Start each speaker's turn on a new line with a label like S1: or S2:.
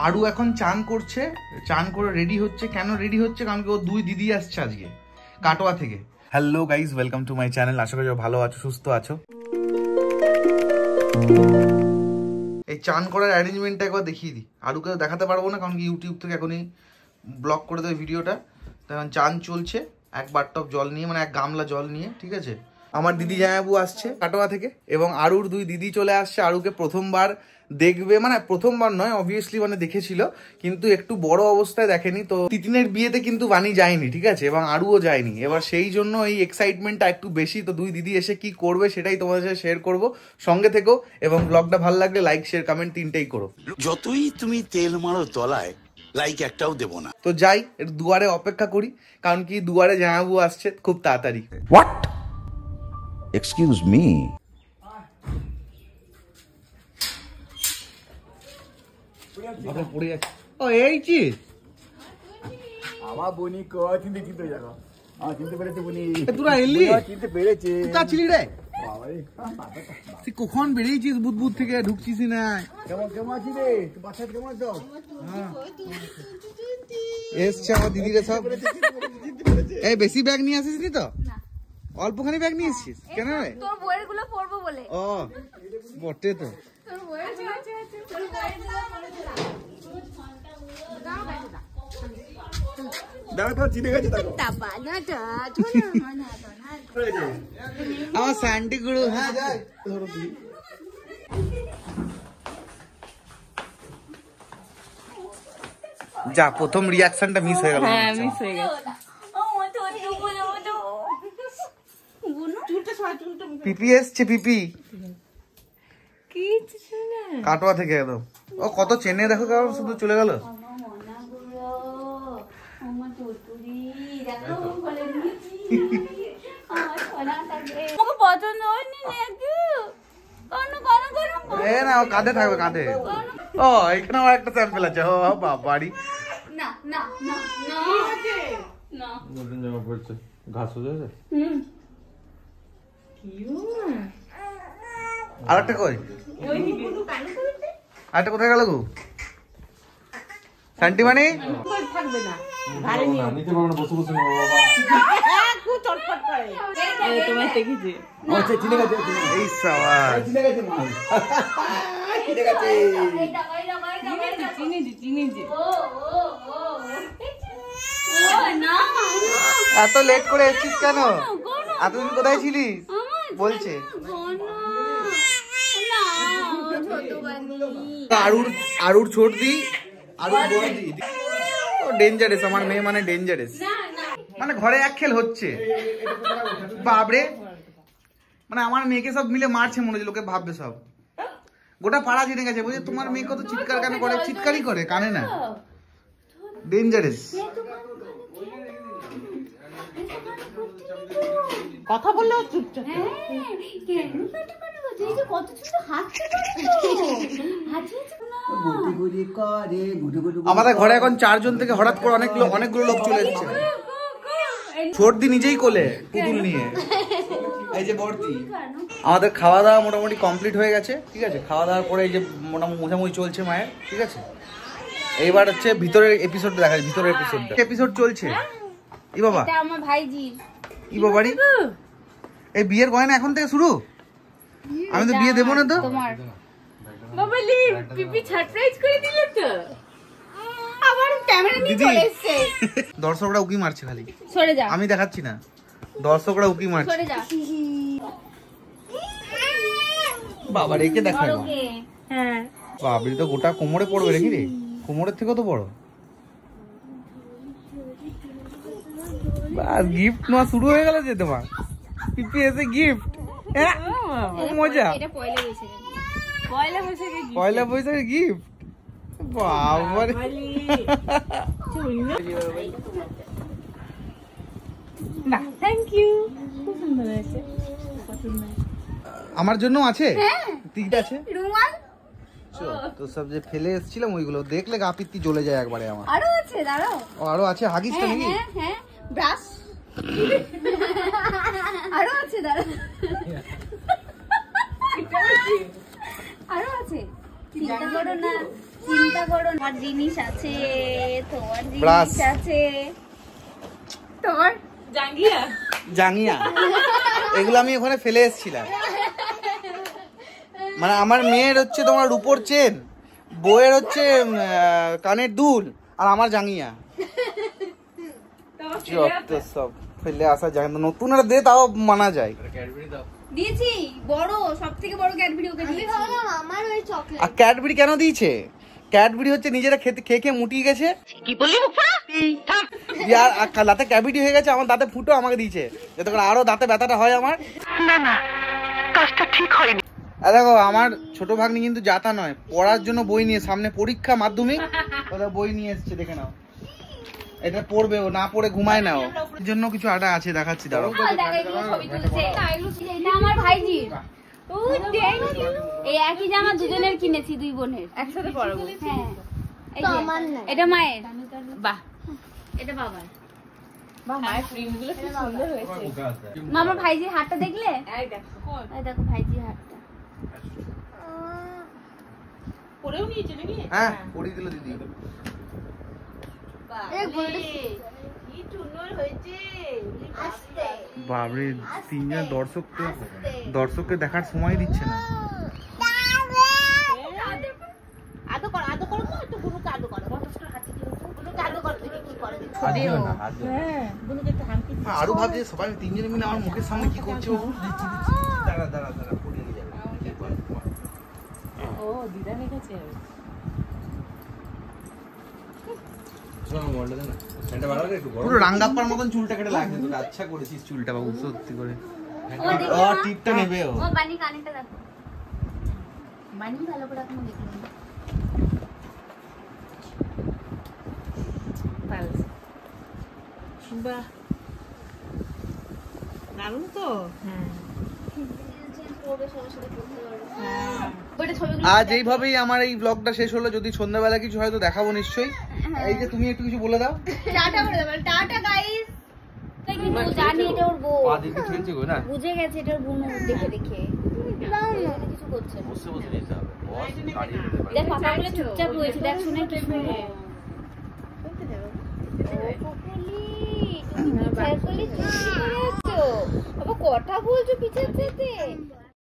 S1: আরু এখন চান করছে, চান করে রেডি হচ্ছে। কেন রেডি হচ্ছে? কারণ কি ও দুই দিদি আসছে আজকে কাটোয়া থেকে। Hello guys, welcome to my channel. আশা করি ভালো আছো, সুস্থ আছো। এই চান করার অ্যারেঞ্জমেন্টটা একবার দেখিয়ে দিই। আরুকে দেখাতে পারবো না কারণ কি ইউটিউব থেকে এখনই ব্লক করে দেবে ভিডিওটা। তখন চান চলছে এক বারটপ জল নিয়ে, মানে এক গামলা জল নিয়ে, ঠিক আছে। আমার দিদি জামাইবাবু আসছে কাটোয়া থেকে এবং আরুর দুই দিদি চলে আসছে। আরুকে প্রথমবার দেখবে, মানে প্রথমবার নয় অবভিয়াসলি, মানে দেখেছিল কিন্তু একটু বড় অবস্থায় দেখেনি। তো তিতিনের বিয়েতে কিন্তু বানি যায়নি, ঠিক আছে, এবং আরুও যায়নি। এবার সেই জন্য এই এক্সাইটমেন্টটা একটু বেশি। তো দুই দিদি এসে কি করবে সেটাই তোমাদের সাথে শেয়ার করবো। সঙ্গে থেকো এবং ব্লগটা ভালো লাগলে লাইক শেয়ার কমেন্ট তিনটেই করো।
S2: যতই তুমি তেল মারো তলায়, লাইক একটাও দেবো না।
S1: তো যাই, একটু দুয়ারে অপেক্ষা করি কারণ কি দুয়ারে জামাইবাবু আসছে খুব তাড়াতাড়ি।
S3: What? Excuse me.
S1: ও এই চিজ
S4: আমার বনি চিনতে চিনতে যাবো। চিনতে পেরেছে বনি,
S1: তোরা এলি?
S4: চিনতে পেরেছে।
S1: কোথা ছিলি রে? তুই কখন বেরিয়েছিস? বুধ থেকে ঢুকছিস না।
S4: কেমন কেমন আছি রে? বাচ্চা কেমন আছো?
S1: এসছে আমার দিদিরা সব। এই বেশি ব্যাগ নিয়ে আসিস নি তো? অল্পখানি ব্যাগ নিয়ে এসছিস কেন রে?
S5: তোর বইয়ের গুলো পড়বো বলে।
S1: ও বটে তো।
S5: তোর বইয়ের গুলো আছে, তোর বইয়ের গুলো পড়েছে।
S4: দাও তো চিনে গেছে দেখো।
S5: তাবানাটা
S1: আমার স্যান্ডি গুরু। হ্যাঁ যাই ধরো তুই। যা, প্রথম রিঅ্যাকশনটা মিস হয়ে গেল।
S5: হ্যাঁ মিস হয়ে গেছে। ও তো বলো তো বুনু চুলটা সরা চুলটা।
S1: পিপি এসছে, পিপি
S5: কি শুনে
S1: কাটোয়া থেকে একদম। ও কত চেনে দেখো, কারণ শুধু চলে গেল।
S5: আমার মনা গুলো আমার টুটুরি দেখো বলে নিয়েছি আমার সোনাটাকে আমাকে পছন্দ হয়নি নাকি কোন কোন কোন
S1: এ না, ও কাঁধে থাকবে, কাঁধে। ও এখানে আমার একটা স্যাম্পল আছে। ও বাবাড়ি।
S5: না না না না না
S6: নতুন জামা পড়ছে, ঘাস হয়ে যাবে।
S1: আরেকটা কই? আরেকটা কোথায় গেল গো? শান্তি মানে
S5: থাকবে না
S6: নিতে পারবো না, বসে বসে নেবো বাবা।
S5: খুব চটপট করে তোমায় দেখেছি।
S4: আচ্ছা চিনে গেছে,
S1: এই সওয়াল।
S4: চিনে গেছে মা। চিনে গেছে।
S5: চিনি চিনি ও ও ও না
S1: এত লেট করে এসেছিস কেন? এতদিন কোথায় ছিলিস বলছে? আরুর ছোট দি, আরুর বড় দি। ও ডেঞ্জারাস, আমার মেয়ে মানে ডেঞ্জারাস। মানে ঘরে এক খেল হচ্ছে বাবরে। মানে আমার মেয়েকে সব মিলে মারছে মনে হচ্ছে, লোকে ভাববে সব গোটা পাড়া জেনে গেছে। বুঝে তোমার মেয়ে কত চিৎকার কেন করে? চিৎকারই করে, কানে না। ডেঞ্জারাস।
S5: কথা বললেও চুপচাপ।
S1: আমাদের ঘরে এখন 4 জন থেকে হঠাৎ করে অনেকগুলো লোক চলে এসেছে। ছোটদি নিজেই কোলে পুতুল নিয়ে। এই যে বর্তি। আমাদের খাওয়া দাওয়া মোটামুটি কমপ্লিট হয়ে গেছে, ঠিক আছে। খাওয়া দাওয়ার পরে এই যে মোটামুটি মোছামুছি চলছে মায়ের, ঠিক আছে। এইবার হচ্ছে ভিতরের এপিসোডটা দেখা যায়। ভিতরের এপিসোড চলছে। ই বাবা,
S5: এটা আমার ভাইজি।
S1: ই বাবারি, এই বিয়ের গয়না এখন থেকে শুরু? আমি তো বিয়ে দেবো না তো।
S5: তোমার বাবালি পিপি সারপ্রাইজ করে দিল তো। আবার ক্যামেরা নিয়ে চলে এসেছে।
S1: দর্শকরা উকি মারছে খালি।
S5: সরে যা,
S1: আমি দেখাচ্ছি না, দর্শকরা উকি মারছে।
S5: সরে যা।
S1: বাবা রেখে দেখায়।
S5: হ্যাঁ
S1: বাবরি তো গোটা কোমরে পড়বে রেখে রে। কোমরের থেকে তো বড়। বাস গিফট নেওয়া শুরু হয়ে গেল যে তোমার। পিপি এসে গিফট। মজা।
S5: এটা পয়লা বৈশাখে। পয়লা বৈশাখে কি?
S1: পয়লা বৈশাখের গিফট। বাবারে।
S5: না থ্যাংক ইউ, খুব সুন্দর হয়েছে।
S1: আমার জন্য আছে, টিকিট আছে।
S5: রুমাল
S1: তো সব যে ফেলে এসেছিলাম ওইগুলো দেখলে গা পিত্তি জ্বলে যায় একবারে আমার।
S5: আরো আছে, দাঁড়াও।
S1: ও আরো আছে? হাগিসটা নাকি?
S5: হ্যাঁ হ্যাঁ ব্রাশ আরো আছে, দাঁড়াও। আরো আছে, চিন্তা করো না। চিন্তা করো না, তোমার জিনিস আছে, তোমার
S1: Brush.
S5: জিনিস আছে, তোমার
S1: জাঙ্গিয়া এগুলো আমি ওখানে ফেলে এসেছিলাম। মানে আমার মেয়ের হচ্ছে তোমার রূপোর চেন, বউয়ের হচ্ছে কানের দুল, আর আমার জাঙ্গিয়া। যত সব ফেলে আসা যায় না, নতুন আর দে তাও মানা যায়।
S5: দিয়েছি বড়, সবথেকে বড় ক্যাডবেরি ওকে দিয়েছি। আমার ওই চকলেট।
S1: আর ক্যাডবেরি কেন দিয়েছে? ক্যাডবেরি হচ্ছে নিজেরা খেয়ে খেয়ে মুটিয়ে গেছে। কি বললি আর দাঁতে ক্যাভিটি হয়ে গেছে, আমার দাঁতে ফুটো আমাকে দিয়েছে যাতে করে আরো দাঁতে ব্যথাটা হয় আমার। না কাজটা ঠিক হয়নি। দেখো আমার ছোট ভাগ্নি কিন্তু যাতা নয়, পড়ার জন্য বই নিয়ে, সামনে পরীক্ষা মাধ্যমিক, ওরা বই নিয়ে এসছে, দেখে নাও। এটা পড়বে, ও না পড়ে ঘুমায় না, ওর জন্য কিছু আটা আছে, দেখাচ্ছি দাঁড়াও।
S5: এটা আমার ভাইজি। এই একই জামা দুজনের কিনেছি, দুই বোনের একসাথে পরাবো। হ্যাঁ এটা মায়ের, বাহ এটা বাবার। মামার ভাইজির হাতটা দেখলে? এই দেখো ভাইজির হাতটা।
S1: পরেও নিয়েছে নাকি? হ্যাঁ পরিয়ে দিল দিদি। বাবরে, তিনজন দর্শককে দেখার সময় দিচ্ছে না। আরো ভাবছে সবাই তিনজনে মিলে আমার মুখের সামনে কি করছে। দাঁড়া দাঁড়া দাঁড়া, পড়ে যাবে। ও দিদা রেখেছে। পুরো রাঙ্গাপ্পার মতন চুলটা কেটে লাগছে, তোকে আচ্ছা করেছিস চুলটা বাবু, সত্যি করে। ও টিপটা নেবে ও।
S5: বানি কানেরটা দেখো, বানি ভালো করে এখন দেখুন।
S7: বাহ দারুণ তো।
S1: আজ এইভাবেই আমার এই ব্লগটা শেষ হলো। যদি সন্ধ্যাবেলা কিছু হয়তো দেখাবো নিশ্চয়ই। এই যে তুমি একটু কিছু বলে দাও।
S5: টাটা করে দাও, টাটা গাইস। কিন্তু জানি এটা ওর বউ,
S1: পা দিকে ঠেলছে গো না,
S5: বুঝে গেছে এটা ওর বোন, দেখে দেখে কিছু করছে না।
S6: বসে বসে নিতে হবে, বস দাঁড়িয়ে নিতে পারে।
S5: দেখ পাপা বলে চুপচাপ রয়েছে, দেখ শুনে কি শুনে। কথা বলছো পিছের সাথে।